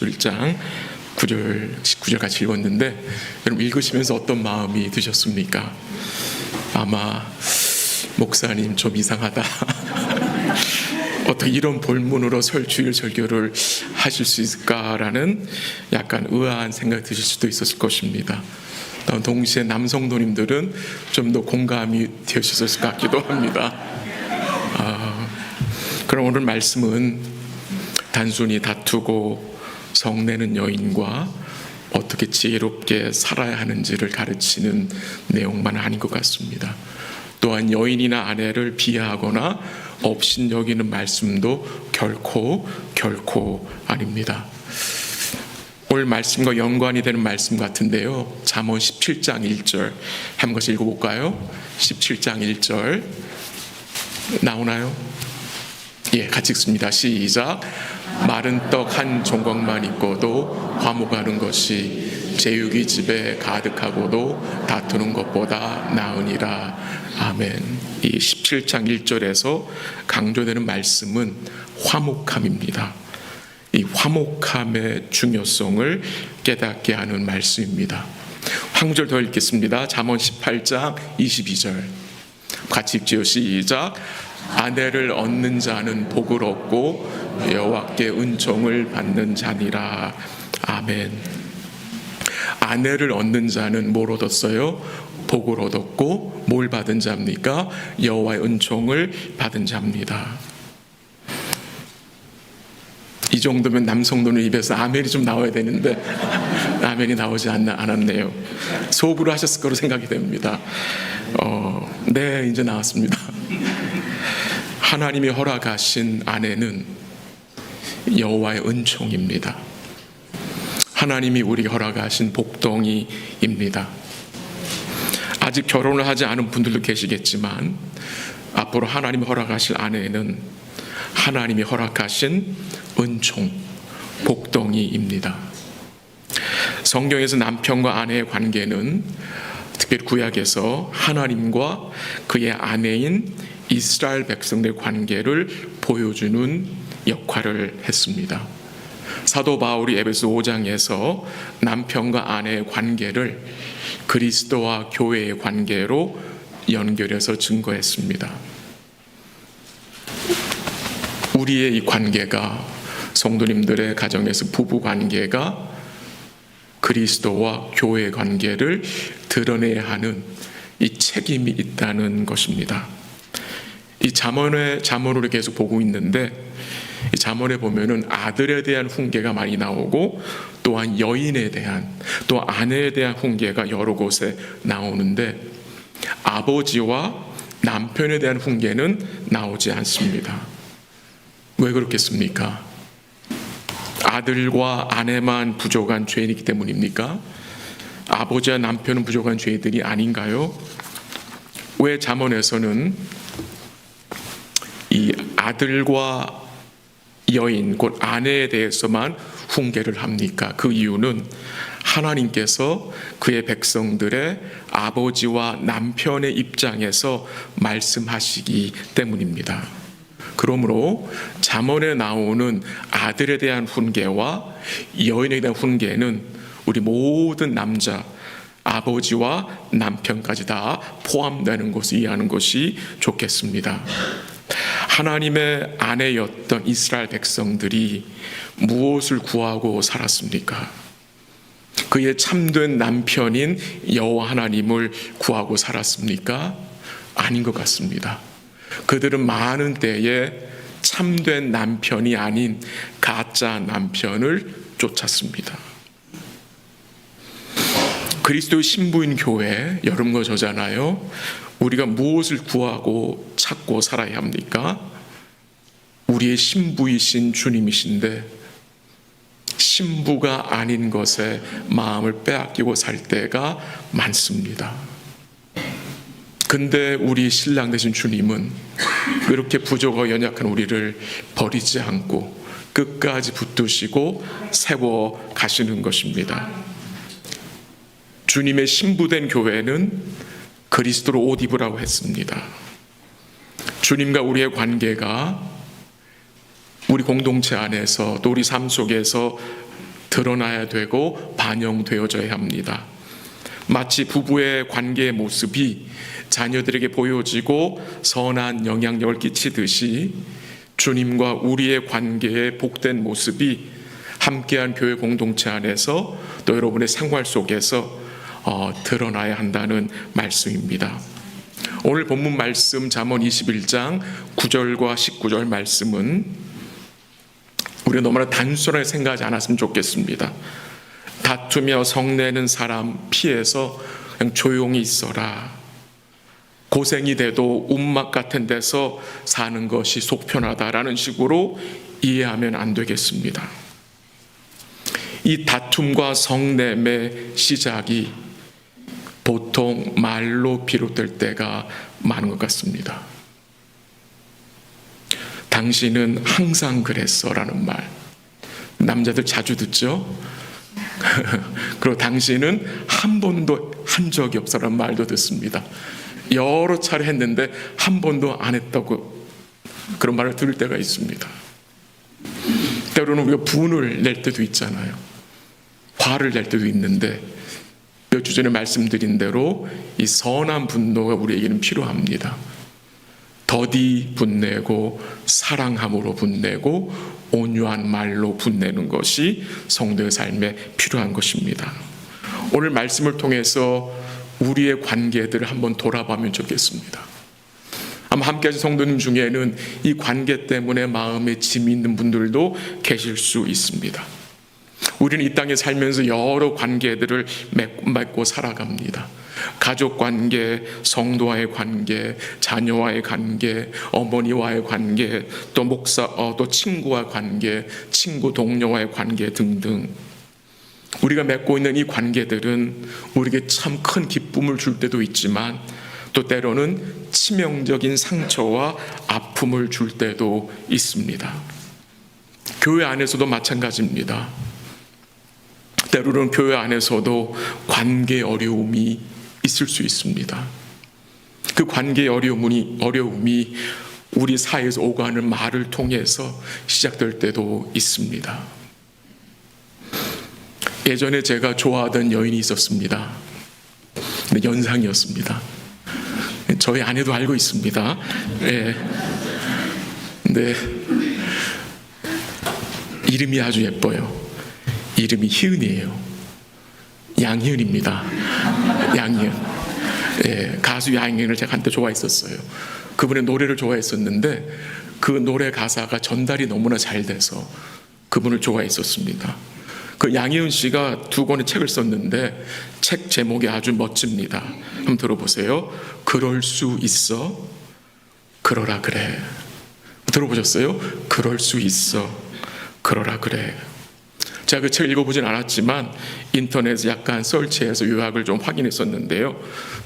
1장 9절 19절 같이 읽었는데 여러분 읽으시면서 어떤 마음이 드셨습니까? 아마 목사님 좀 이상하다 어떻게 이런 본문으로 주일 설교를 하실 수 있을까라는 약간 의아한 생각이 드실 수도 있었을 것입니다. 동시에 남성도님들은 좀 더 공감이 되셨을 것 같기도 합니다. 그럼 오늘 말씀은 단순히 다투고 성내는 여인과 어떻게 지혜롭게 살아야 하는지를 가르치는 내용만 아닌 것 같습니다. 또한 여인이나 아내를 비하하거나 업신여기는 말씀도 결코 아닙니다. 오늘 말씀과 연관이 되는 말씀 같은데요, 잠언 17장 1절 한 것을 읽어볼까요? 17장 1절 나오나요? 예, 같이 읽습니다. 시작. 마른 떡 한 조각만 있고도 화목하는 것이 제육이 집에 가득하고도 다투는 것보다 나으니라. 아멘. 이 17장 1절에서 강조되는 말씀은 화목함입니다. 이 화목함의 중요성을 깨닫게 하는 말씀입니다. 한 구절 더 읽겠습니다. 잠언 18장 22절 같이 읽지요. 시작. 아내를 얻는 자는 복을 얻고 여호와께 은총을 받는 자니라. 아멘. 아내를 얻는 자는 뭘 얻었어요? 복을 얻었고 뭘 받은 자입니까? 여호와의 은총을 받은 자입니다. 이 정도면 남성도는 입에서 아멘이 좀 나와야 되는데 아멘이 나오지 않았네요. 소부를 하셨을 거로 생각이 됩니다. 네, 이제 나왔습니다. 하나님이 허락하신 아내는 여호와의 은총입니다. 하나님이 우리에게 허락하신 복덩이입니다. 아직 결혼을 하지 않은 분들도 계시겠지만 앞으로 하나님이 허락하실 아내는 하나님이 허락하신 은총, 복덩이입니다. 성경에서 남편과 아내의 관계는 특별히 구약에서 하나님과 그의 아내인 이스라엘 백성들의 관계를 보여주는 역할을 했습니다. 사도 바울이 에베소 5장에서 남편과 아내의 관계를 그리스도와 교회의 관계로 연결해서 증거했습니다. 우리의 이 관계가, 성도님들의 가정에서 부부 관계가 그리스도와 교회의 관계를 드러내야 하는 이 책임이 있다는 것입니다. 이 잠언을 계속 보고 있는데 이 잠언에 보면은 아들에 대한 훈계가 많이 나오고 또한 여인에 대한, 또 아내에 대한 훈계가 여러 곳에 나오는데 아버지와 남편에 대한 훈계는 나오지 않습니다. 왜 그렇겠습니까? 아들과 아내만 부족한 죄인이기 때문입니까? 아버지와 남편은 부족한 죄들이 아닌가요? 왜 잠언에서는 이 아들과 여인, 곧 아내에 대해서만 훈계를 합니까? 그 이유는 하나님께서 그의 백성들의 아버지와 남편의 입장에서 말씀하시기 때문입니다. 그러므로 잠언에 나오는 아들에 대한 훈계와 여인에 대한 훈계는 우리 모든 남자, 아버지와 남편까지 다 포함되는 것을 이해하는 것이 좋겠습니다. 하나님의 아내였던 이스라엘 백성들이 무엇을 구하고 살았습니까? 그의 참된 남편인 여호와 하나님을 구하고 살았습니까? 아닌 것 같습니다. 그들은 많은 때에 참된 남편이 아닌 가짜 남편을 쫓았습니다. 그리스도의 신부인 교회, 여러분과 저잖아요. 우리가 무엇을 구하고 찾고 살아야 합니까? 우리의 신부이신 주님이신데 신부가 아닌 것에 마음을 빼앗기고 살 때가 많습니다. 근데 우리 신랑 되신 주님은 그렇게 부족하고 연약한 우리를 버리지 않고 끝까지 붙드시고 세워 가시는 것입니다. 주님의 신부된 교회는 그리스도로 옷 입으라고 했습니다. 주님과 우리의 관계가 우리 공동체 안에서 또 우리 삶 속에서 드러나야 되고 반영되어져야 합니다. 마치 부부의 관계의 모습이 자녀들에게 보여지고 선한 영향력을 끼치듯이 주님과 우리의 관계의 복된 모습이 함께한 교회 공동체 안에서 또 여러분의 생활 속에서 드러나야 한다는 말씀입니다. 오늘 본문 말씀 잠언 21장 9절과 19절 말씀은 우리가 너무나 단순하게 생각하지 않았으면 좋겠습니다. 다투며 성내는 사람 피해서 그냥 조용히 있어라. 고생이 돼도 움막 같은 데서 사는 것이 속편하다라는 식으로 이해하면 안 되겠습니다. 이 다툼과 성냄의 시작이 보통 말로 비롯될 때가 많은 것 같습니다. 당신은 항상 그랬어라는 말, 남자들 자주 듣죠. 그리고 당신은 한 번도 한 적이 없어라는 말도 듣습니다. 여러 차례 했는데 한 번도 안 했다고 그런 말을 들을 때가 있습니다. 때로는 우리가 분을 낼 때도 있잖아요. 화를 낼 때도 있는데 몇 주 전에 말씀드린 대로 이 선한 분노가 우리에게는 필요합니다. 더디 분내고 사랑함으로 분내고 온유한 말로 분내는 것이 성도의 삶에 필요한 것입니다. 오늘 말씀을 통해서 우리의 관계들을 한번 돌아보면 좋겠습니다. 아마 함께 하신 성도님 중에는 이 관계 때문에 마음에 짐이 있는 분들도 계실 수 있습니다. 우리는 이 땅에 살면서 여러 관계들을 맺고 살아갑니다. 가족 관계, 성도와의 관계, 자녀와의 관계, 어머니와의 관계, 또 목사, 또 친구와의 관계, 친구 동료와의 관계 등등. 우리가 맺고 있는 이 관계들은 우리에게 참 큰 기쁨을 줄 때도 있지만 또 때로는 치명적인 상처와 아픔을 줄 때도 있습니다. 교회 안에서도 마찬가지입니다. 때로는 교회 안에서도 관계 어려움이 있을 수 있습니다. 그 관계 어려움이 우리 사이에서 오가는 말을 통해서 시작될 때도 있습니다. 예전에 제가 좋아하던 여인이 있었습니다. 근데 연상이었습니다. 저희 아내도 알고 있습니다. 네. 근데 이름이 아주 예뻐요. 이름이 희은이에요. 양희은입니다. 양희은. 네, 가수 양희은을 제가 한때 좋아했었어요. 그분의 노래를 좋아했었는데 그 노래 가사가 전달이 너무나 잘 돼서 그분을 좋아했었습니다. 그 양희은 씨가 2권의 책을 썼는데 책 제목이 아주 멋집니다. 한번 들어보세요. 그럴 수 있어. 그러라 그래. 들어보셨어요? 그럴 수 있어. 그러라 그래. 제가 그 책을 읽어보진 않았지만 인터넷에 약간 설치해서 요약을 좀 확인했었는데요.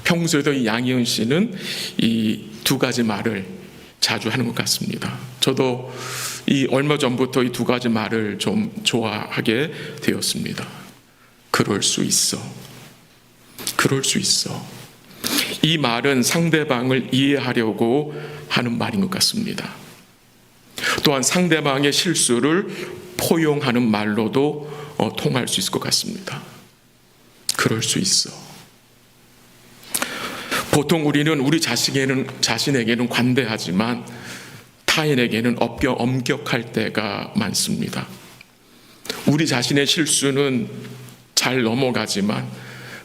평소에도 이 양희은 씨는 이 2가지 말을 자주 하는 것 같습니다. 저도 이 얼마 전부터 이 2가지 말을 좀 좋아하게 되었습니다. 그럴 수 있어. 그럴 수 있어. 이 말은 상대방을 이해하려고 하는 말인 것 같습니다. 또한 상대방의 실수를 포용하는 말로도 통할 수 있을 것 같습니다. 그럴 수 있어. 보통 우리는 우리 자신에게는 관대하지만 타인에게는 엄격할 때가 많습니다. 우리 자신의 실수는 잘 넘어가지만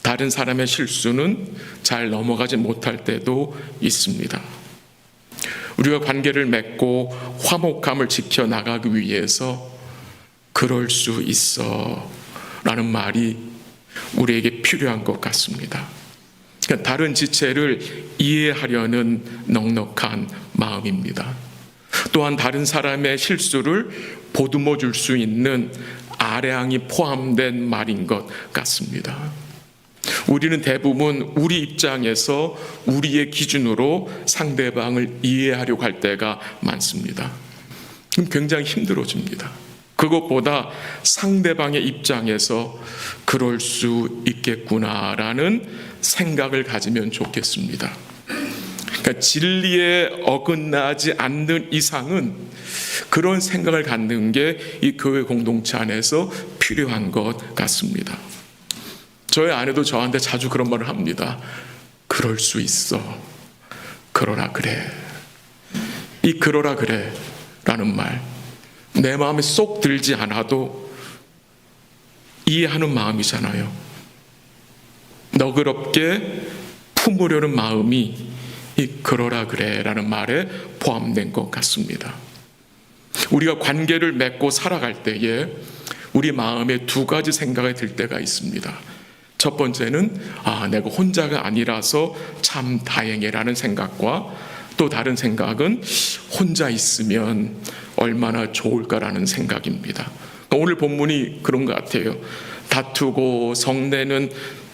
다른 사람의 실수는 잘 넘어가지 못할 때도 있습니다. 우리가 관계를 맺고 화목함을 지켜나가기 위해서 그럴 수 있어 라는 말이 우리에게 필요한 것 같습니다. 그러니까 다른 지체를 이해하려는 넉넉한 마음입니다. 또한 다른 사람의 실수를 보듬어 줄 수 있는 아량이 포함된 말인 것 같습니다. 우리는 대부분 우리 입장에서 우리의 기준으로 상대방을 이해하려고 할 때가 많습니다. 그럼 굉장히 힘들어집니다. 그것보다 상대방의 입장에서 그럴 수 있겠구나라는 생각을 가지면 좋겠습니다. 그러니까 진리에 어긋나지 않는 이상은 그런 생각을 갖는 게 이 교회 공동체 안에서 필요한 것 같습니다. 저의 아내도 저한테 자주 그런 말을 합니다. 그럴 수 있어. 그러라 그래. 이 그러라 그래 라는 말, 내 마음에 쏙 들지 않아도 이해하는 마음이잖아요. 너그럽게 품으려는 마음이 이 그러라 그래 라는 말에 포함된 것 같습니다. 우리가 관계를 맺고 살아갈 때에 우리 마음에 두 가지 생각이 들 때가 있습니다. 첫 번째는 내가 혼자가 아니라서 참 다행이라는 생각과, 또 다른 생각은 혼자 있으면 얼마나 좋을까라는 생각입니다. 오늘 본문이 그런 것 같아요. 다투고 성내는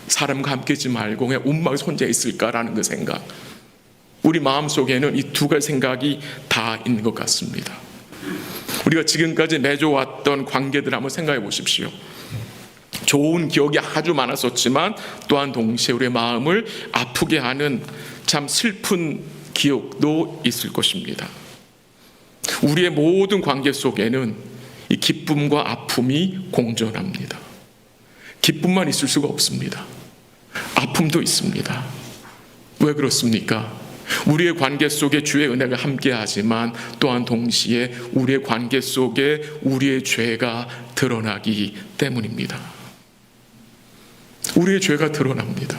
사람과 함께 있지 말고 그냥 움막에서 혼자 있을까라는 그 생각. 우리 마음속에는 이 두 가지 생각이 다 있는 것 같습니다. 우리가 지금까지 맺어왔던 관계들 한번 생각해 보십시오. 좋은 기억이 아주 많았었지만 또한 동시에 우리의 마음을 아프게 하는 참 슬픈 기억도 있을 것입니다. 우리의 모든 관계 속에는 이 기쁨과 아픔이 공존합니다. 기쁨만 있을 수가 없습니다. 아픔도 있습니다. 왜 그렇습니까? 우리의 관계 속에 주의 은혜가 함께하지만 또한 동시에 우리의 관계 속에 우리의 죄가 드러나기 때문입니다. 우리의 죄가 드러납니다.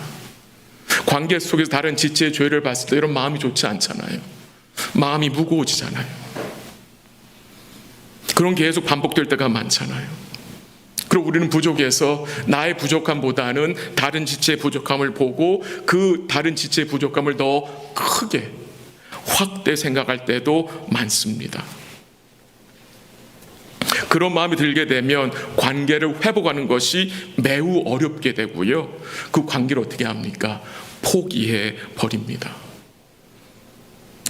관계 속에서 다른 지체의 죄를 봤을 때 이런 마음이 좋지 않잖아요. 마음이 무거워지잖아요. 그런 게 계속 반복될 때가 많잖아요. 그리고 우리는 부족해서 나의 부족함보다는 다른 지체의 부족함을 보고 그 다른 지체의 부족함을 더 크게 확대 생각할 때도 많습니다. 그런 마음이 들게 되면 관계를 회복하는 것이 매우 어렵게 되고요. 그 관계를 어떻게 합니까? 포기해 버립니다.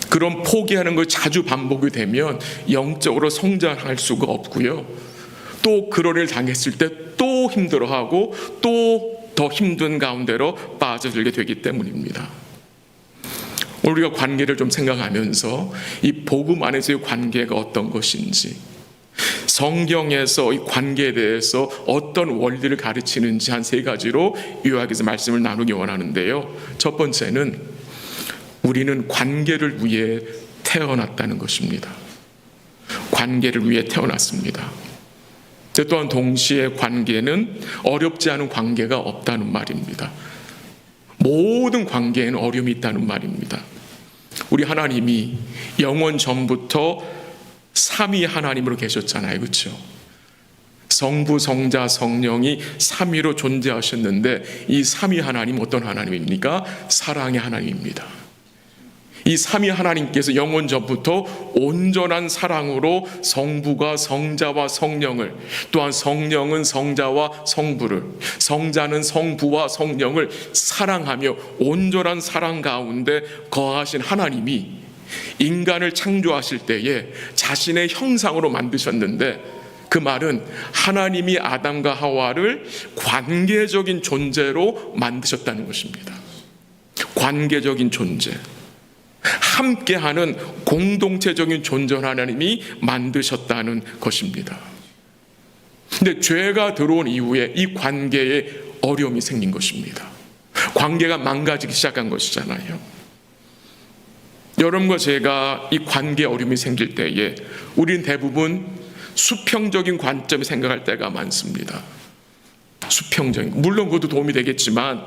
그런 포기하는 것이 자주 반복이 되면 영적으로 성장할 수가 없고요. 또 그런 일을 당했을 때 또 힘들어하고 또 더 힘든 가운데로 빠져들게 되기 때문입니다. 우리가 관계를 좀 생각하면서 이 복음 안에서의 관계가 어떤 것인지, 성경에서 이 관계에 대해서 어떤 원리를 가르치는지 한 세 가지로 요약해서 말씀을 나누기 원하는데요. 첫 번째는 우리는 관계를 위해 태어났다는 것입니다. 관계를 위해 태어났습니다. 또한 동시에 관계는 어렵지 않은 관계가 없다는 말입니다. 모든 관계에는 어려움이 있다는 말입니다. 우리 하나님이 영원 전부터 삼위 하나님으로 계셨잖아요. 그렇죠? 성부, 성자, 성령이 삼위로 존재하셨는데 이 삼위 하나님 어떤 하나님입니까? 사랑의 하나님입니다. 이 삼위 하나님께서 영원 전부터 온전한 사랑으로 성부가 성자와 성령을, 또한 성령은 성자와 성부를, 성자는 성부와 성령을 사랑하며 온전한 사랑 가운데 거하신 하나님이 인간을 창조하실 때에 자신의 형상으로 만드셨는데, 그 말은 하나님이 아담과 하와를 관계적인 존재로 만드셨다는 것입니다. 관계적인 존재, 함께하는 공동체적인 존재 하나님이 만드셨다는 것입니다. 근데 죄가 들어온 이후에 이 관계에 어려움이 생긴 것입니다. 관계가 망가지기 시작한 것이잖아요. 여러분과 제가 이 관계에 어려움이 생길 때에 우리는 대부분 수평적인 관점에 생각할 때가 많습니다. 수평적인, 물론 그것도 도움이 되겠지만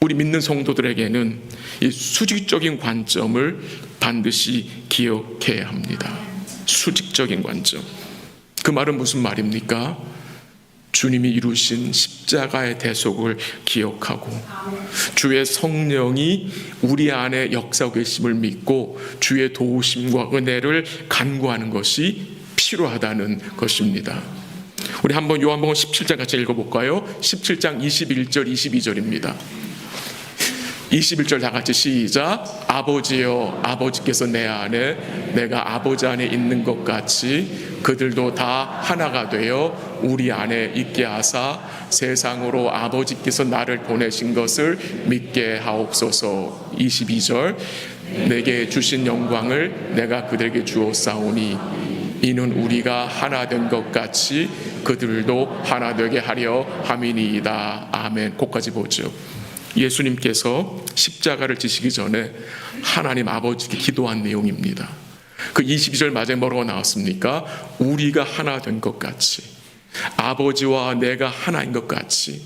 우리 믿는 성도들에게는 이 수직적인 관점을 반드시 기억해야 합니다. 수직적인 관점. 그 말은 무슨 말입니까? 주님이 이루신 십자가의 대속을 기억하고 주의 성령이 우리 안에 역사하고 계심을 믿고 주의 도우심과 은혜를 간구하는 것이 필요하다는 것입니다. 우리 한번 요한복음 17장 같이 읽어볼까요? 17장 21절 22절입니다. 21절 다 같이 시작. 아버지여, 아버지께서 내 안에 내가 아버지 안에 있는 것 같이 그들도 다 하나가 되어 우리 안에 있게 하사 세상으로 아버지께서 나를 보내신 것을 믿게 하옵소서. 22절 내게 주신 영광을 내가 그들에게 주었사오니 이는 우리가 하나 된 것 같이 그들도 하나 되게 하려 함이니이다. 아멘. 거기까지 보죠. 예수님께서 십자가를 지시기 전에 하나님 아버지께 기도한 내용입니다. 그 22절 마지막에 뭐라고 나왔습니까? 우리가 하나 된 것 같이, 아버지와 내가 하나인 것 같이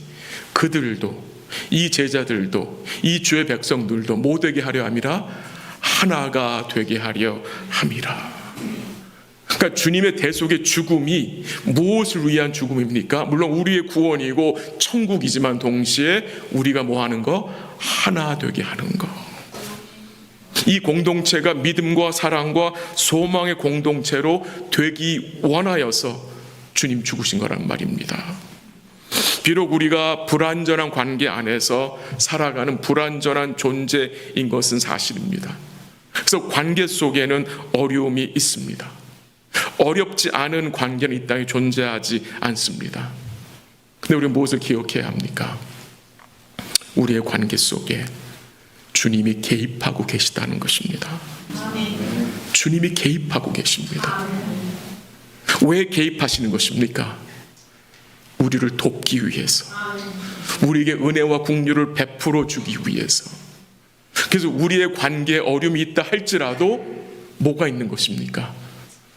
그들도, 이 제자들도, 이 주의 백성들도 뭐 되게 하려 함이라? 하나가 되게 하려 함이라. 그러니까 주님의 대속의 죽음이 무엇을 위한 죽음입니까? 물론 우리의 구원이고 천국이지만 동시에 우리가 뭐 하는 거? 하나 되게 하는 거. 이 공동체가 믿음과 사랑과 소망의 공동체로 되기 원하여서 주님 죽으신 거란 말입니다. 비록 우리가 불완전한 관계 안에서 살아가는 불완전한 존재인 것은 사실입니다. 그래서 관계 속에는 어려움이 있습니다. 어렵지 않은 관계는 이 땅에 존재하지 않습니다. 근데 우리는 무엇을 기억해야 합니까? 우리의 관계 속에 주님이 개입하고 계시다는 것입니다. 주님이 개입하고 계십니다. 왜 개입하시는 것입니까? 우리를 돕기 위해서, 우리에게 은혜와 긍휼을 베풀어 주기 위해서. 그래서 우리의 관계에 어려움이 있다 할지라도 뭐가 있는 것입니까?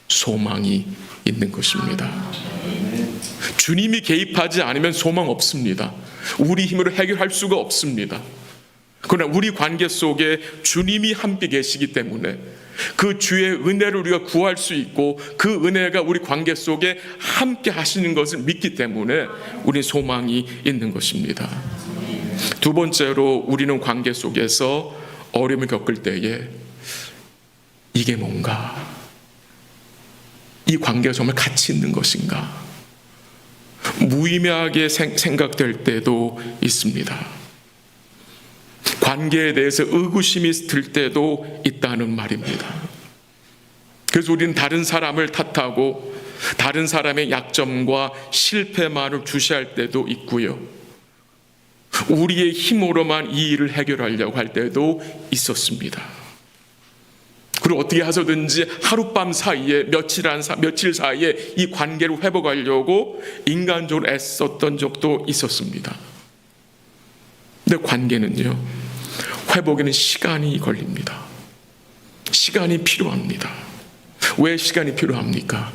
소망이 있는 것입니다. 주님이 개입하지 않으면 소망 없습니다. 우리 힘으로 해결할 수가 없습니다. 그러나 우리 관계 속에 주님이 함께 계시기 때문에 그 주의 은혜를 우리가 구할 수 있고 그 은혜가 우리 관계 속에 함께 하시는 것을 믿기 때문에 우리 소망이 있는 것입니다. 두 번째로, 우리는 관계 속에서 어려움을 겪을 때에 이게 뭔가, 이 관계가 정말 가치 있는 것인가, 무의미하게 생각될 때도 있습니다. 관계에 대해서 의구심이 들 때도 있다는 말입니다. 그래서 우리는 다른 사람을 탓하고 다른 사람의 약점과 실패만을 주시할 때도 있고요, 우리의 힘으로만 이 일을 해결하려고 할 때도 있었습니다. 그리고 어떻게 해서든지 하룻밤 사이에, 며칠 사이에 이 관계를 회복하려고 인간적으로 애썼던 적도 있었습니다. 근데 관계는요, 회복에는 시간이 걸립니다. 시간이 필요합니다. 왜 시간이 필요합니까?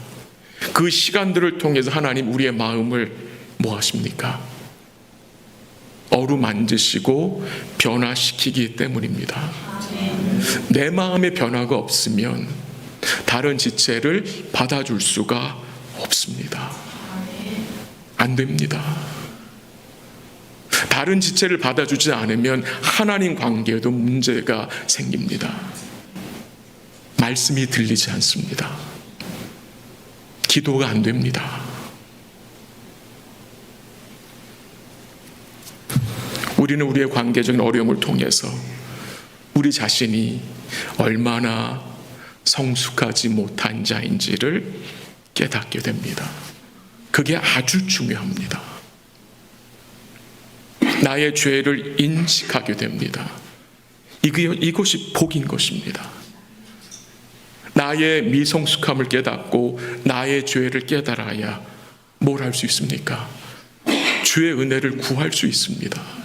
그 시간들을 통해서 하나님 우리의 마음을 뭐 하십니까? 어루만지시고 변화시키기 때문입니다. 내 마음의 변화가 없으면 다른 지체를 받아줄 수가 없습니다. 안 됩니다. 다른 지체를 받아주지 않으면 하나님 관계에도 문제가 생깁니다. 말씀이 들리지 않습니다. 기도가 안 됩니다. 우리는 우리의 관계적인 어려움을 통해서 우리 자신이 얼마나 성숙하지 못한 자인지를 깨닫게 됩니다. 그게 아주 중요합니다. 나의 죄를 인식하게 됩니다. 이것이 복인 것입니다. 나의 미성숙함을 깨닫고 나의 죄를 깨달아야 뭘 할 수 있습니까? 주의 은혜를 구할 수 있습니다.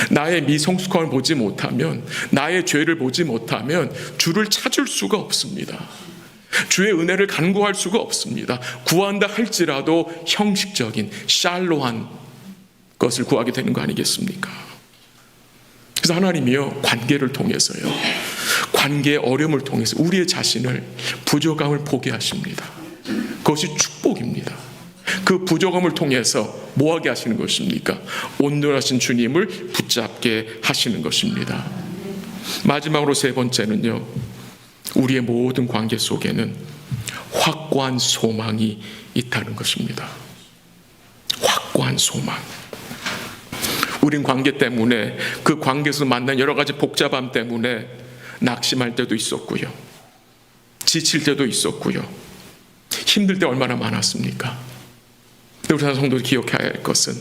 나의 미성숙함을 보지 못하면, 나의 죄를 보지 못하면 주를 찾을 수가 없습니다. 주의 은혜를 간구할 수가 없습니다. 구한다 할지라도 형식적인 샬로한 것을 구하게 되는 거 아니겠습니까? 그래서 하나님이요, 관계를 통해서요, 관계의 어려움을 통해서 우리의 자신을, 부족함을 보게 하십니다. 그것이 축복입니다. 그 부족함을 통해서 뭐하게 하시는 것입니까? 온전하신 주님을 붙잡게 하시는 것입니다. 마지막으로 세 번째는요, 우리의 모든 관계 속에는 확고한 소망이 있다는 것입니다. 확고한 소망. 우린 관계 때문에, 그 관계에서 만난 여러 가지 복잡함 때문에 낙심할 때도 있었고요, 지칠 때도 있었고요, 힘들 때 얼마나 많았습니까? 우리 성도들 기억해야 할 것은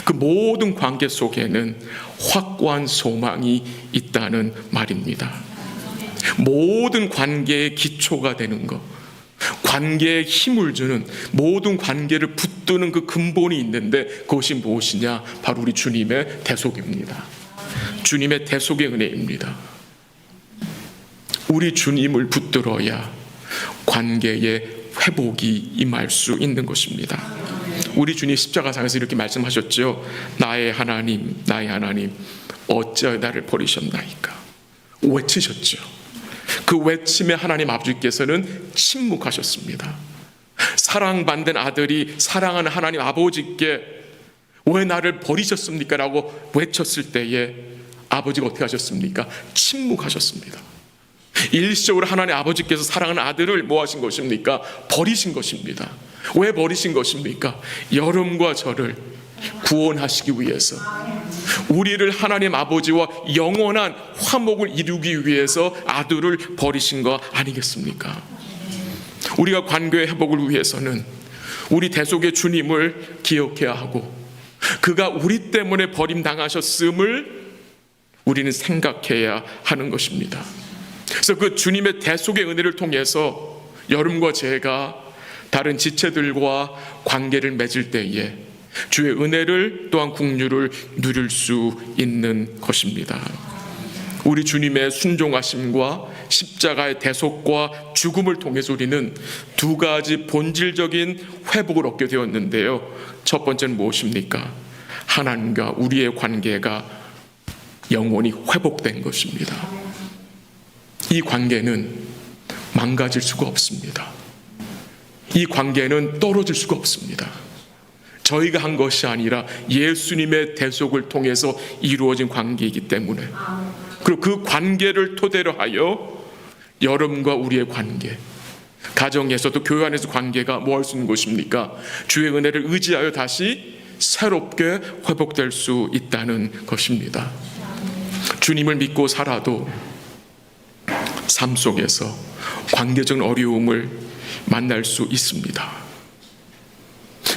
그 모든 관계 속에는 확고한 소망이 있다는 말입니다. 모든 관계의 기초가 되는 것, 관계에 힘을 주는, 모든 관계를 붙드는 그 근본이 있는데 그것이 무엇이냐? 바로 우리 주님의 대속입니다. 주님의 대속의 은혜입니다. 우리 주님을 붙들어야 관계의 회복이 임할 수 있는 것입니다. 우리 주님 십자가상에서 이렇게 말씀하셨죠. 나의 하나님, 나의 하나님, 어찌하여 나를 버리셨나이까? 외치셨죠. 그 외침에 하나님 아버지께서는 침묵하셨습니다. 사랑받는 아들이 사랑하는 하나님 아버지께 왜 나를 버리셨습니까? 라고 외쳤을 때에 아버지가 어떻게 하셨습니까? 침묵하셨습니다. 일시적으로 하나님 아버지께서 사랑하는 아들을 뭐 하신 것입니까? 버리신 것입니다. 왜 버리신 것입니까? 여러분과 저를 구원하시기 위해서, 우리를 하나님 아버지와 영원한 화목을 이루기 위해서 아들을 버리신 거 아니겠습니까? 우리가 관계의 회복을 위해서는 우리 대속의 주님을 기억해야 하고, 그가 우리 때문에 버림당하셨음을 우리는 생각해야 하는 것입니다. 그래서 그 주님의 대속의 은혜를 통해서 여러분과 제가 다른 지체들과 관계를 맺을 때에 주의 은혜를 또한 긍휼을 누릴 수 있는 것입니다. 우리 주님의 순종하심과 십자가의 대속과 죽음을 통해서 우리는 두 가지 본질적인 회복을 얻게 되었는데요. 첫 번째는 무엇입니까? 하나님과 우리의 관계가 영원히 회복된 것입니다. 이 관계는 망가질 수가 없습니다. 이 관계는 떨어질 수가 없습니다. 저희가 한 것이 아니라 예수님의 대속을 통해서 이루어진 관계이기 때문에, 그리고 그 관계를 토대로 하여 여러분과 우리의 관계, 가정에서도 교회 안에서 관계가 뭐 할 수 있는 것입니까? 주의 은혜를 의지하여 다시 새롭게 회복될 수 있다는 것입니다. 주님을 믿고 살아도 삶 속에서 관계적 어려움을 만날 수 있습니다.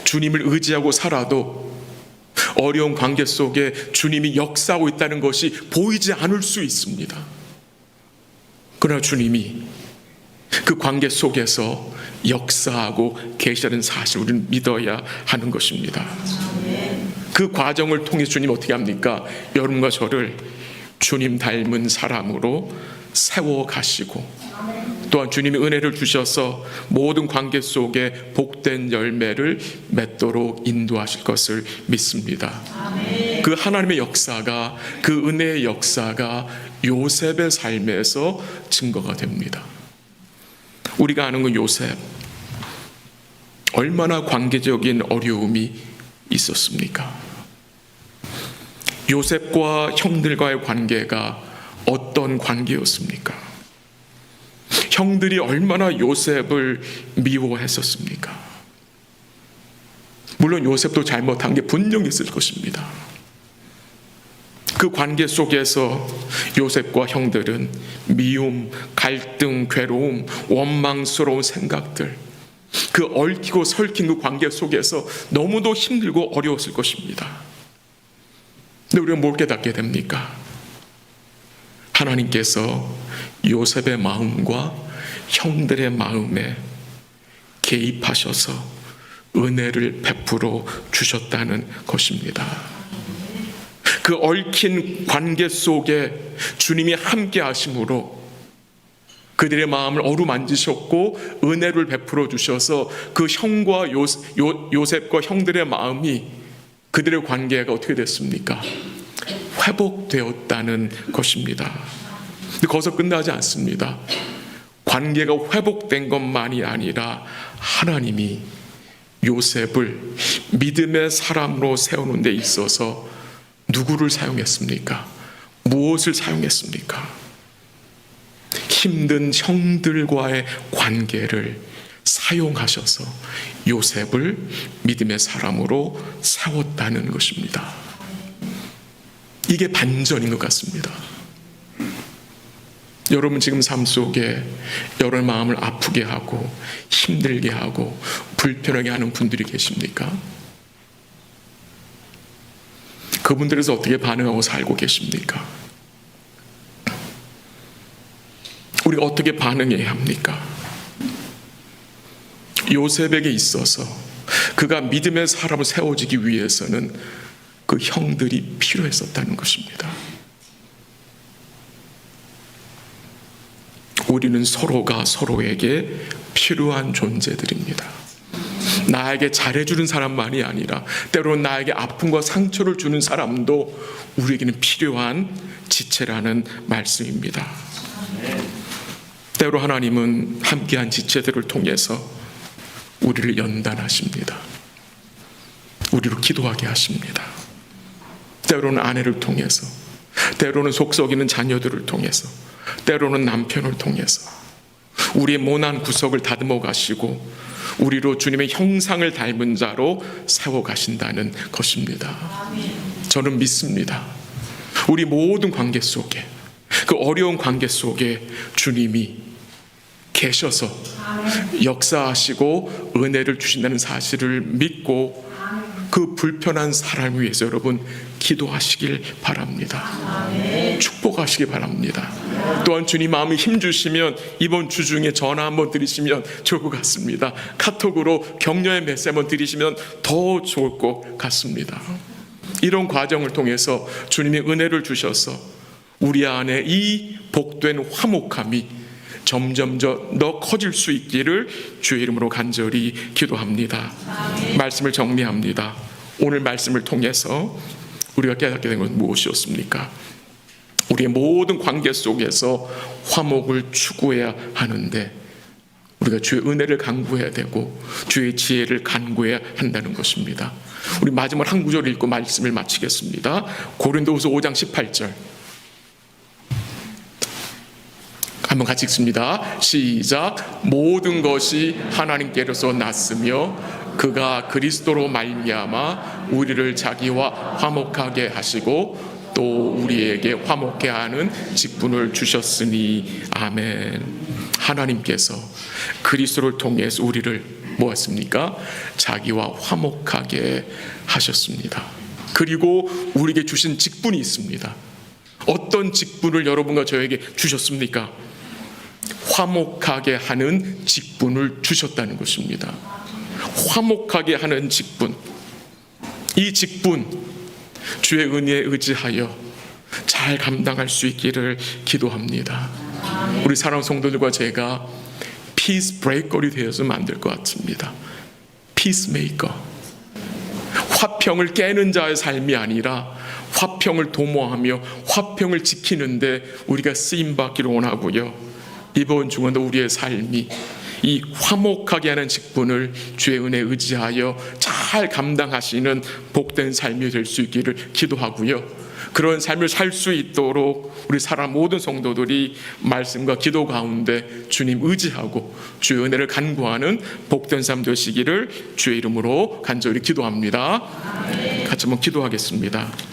주님을 의지하고 살아도 어려운 관계 속에 주님이 역사하고 있다는 것이 보이지 않을 수 있습니다. 그러나 주님이 그 관계 속에서 역사하고 계시다는 사실을 우리는 믿어야 하는 것입니다. 그 과정을 통해 주님 어떻게 합니까? 여러분과 저를 주님 닮은 사람으로 세워가시고, 또한 주님의 은혜를 주셔서 모든 관계 속에 복된 열매를 맺도록 인도하실 것을 믿습니다. 그 하나님의 역사가, 그 은혜의 역사가 요셉의 삶에서 증거가 됩니다. 우리가 아는 그 요셉, 얼마나 관계적인 어려움이 있었습니까? 요셉과 형들과의 관계가 어떤 관계였습니까? 형들이 얼마나 요셉을 미워했었습니까? 물론 요셉도 잘못한 게 분명히 있을 것입니다. 그 관계 속에서 요셉과 형들은 미움, 갈등, 괴로움, 원망스러운 생각들, 그 얽히고 설킨 그 관계 속에서 너무도 힘들고 어려웠을 것입니다. 근데 우리가 뭘 깨닫게 됩니까? 하나님께서 요셉의 마음과 형들의 마음에 개입하셔서 은혜를 베풀어 주셨다는 것입니다. 그 얽힌 관계 속에 주님이 함께 하심으로 그들의 마음을 어루만지셨고 은혜를 베풀어 주셔서 그 형과 요셉과 형들의 마음이, 그들의 관계가 어떻게 됐습니까? 회복되었다는 것입니다. 근데 거기서 끝나지 않습니다. 관계가 회복된 것만이 아니라 하나님이 요셉을 믿음의 사람으로 세우는 데 있어서 누구를 사용했습니까? 무엇을 사용했습니까? 힘든 형들과의 관계를 사용하셔서 요셉을 믿음의 사람으로 세웠다는 것입니다. 이게 반전인 것 같습니다. 여러분 지금 삶 속에 여러분 마음을 아프게 하고 힘들게 하고 불편하게 하는 분들이 계십니까? 그분들에서 어떻게 반응하고 살고 계십니까? 우리가 어떻게 반응해야 합니까? 요셉에게 있어서 그가 믿음의 사람으로 세워지기 위해서는 그 형들이 필요했었다는 것입니다. 우리는 서로가 서로에게 필요한 존재들입니다. 나에게 잘해주는 사람만이 아니라 때로는 나에게 아픔과 상처를 주는 사람도 우리에게는 필요한 지체라는 말씀입니다. 때로 하나님은 함께한 지체들을 통해서 우리를 연단하십니다. 우리로 기도하게 하십니다. 때로는 아내를 통해서, 때로는 속썩이는 자녀들을 통해서, 때로는 남편을 통해서 우리의 모난 구석을 다듬어 가시고 우리로 주님의 형상을 닮은 자로 세워 가신다는 것입니다. 저는 믿습니다. 우리 모든 관계 속에, 그 어려운 관계 속에 주님이 계셔서 역사하시고 은혜를 주신다는 사실을 믿고 그 불편한 사람을 위해서 여러분 기도하시길 바랍니다. 축복하시기 바랍니다. 또한 주님 마음에 힘주시면 이번 주 중에 전화 한번 드리시면 좋을 것 같습니다. 카톡으로 격려의 메시지 한번 드리시면 더 좋을 것 같습니다. 이런 과정을 통해서 주님이 은혜를 주셔서 우리 안에 이 복된 화목함이 점점 더 커질 수 있기를 주의 이름으로 간절히 기도합니다. 말씀을 정리합니다. 오늘 말씀을 통해서 우리가 깨닫게 된 것은 무엇이었습니까? 우리의 모든 관계 속에서 화목을 추구해야 하는데 우리가 주의 은혜를 간구해야 되고 주의 지혜를 간구해야 한다는 것입니다. 우리 마지막 한 구절 읽고 말씀을 마치겠습니다. 고린도후서 5장 18절 한번 같이 읽습니다. 시작. 모든 것이 하나님께로서 났으며 그가 그리스도로 말미암아 우리를 자기와 화목하게 하시고 또 우리에게 화목해 하는 직분을 주셨으니 아멘. 하나님께서 그리스도를 통해서 우리를 뭐했습니까? 자기와 화목하게 하셨습니다. 그리고 우리에게 주신 직분이 있습니다. 어떤 직분을 여러분과 저에게 주셨습니까? 화목하게 하는 직분을 주셨다는 것입니다. 화목하게 하는 직분. 이 직분 주의 은혜에 의지하여 잘 감당할 수 있기를 기도합니다. 우리 사랑하는 성도들과 제가 피스 브레이커이 되어서는 안 될 것 같습니다. 피스메이커. 화평을 깨는 자의 삶이 아니라 화평을 도모하며 화평을 지키는데 우리가 쓰임받기를 원하고요. 이번 주간도 우리의 삶이 이 화목하게 하는 직분을 주의 은혜에 의지하여 잘 감당하시는 복된 삶이 될 수 있기를 기도하고요. 그런 삶을 살 수 있도록 우리 사람 모든 성도들이 말씀과 기도 가운데 주님 의지하고 주의 은혜를 간구하는 복된 삶 되시기를 주의 이름으로 간절히 기도합니다. 같이 한번 기도하겠습니다.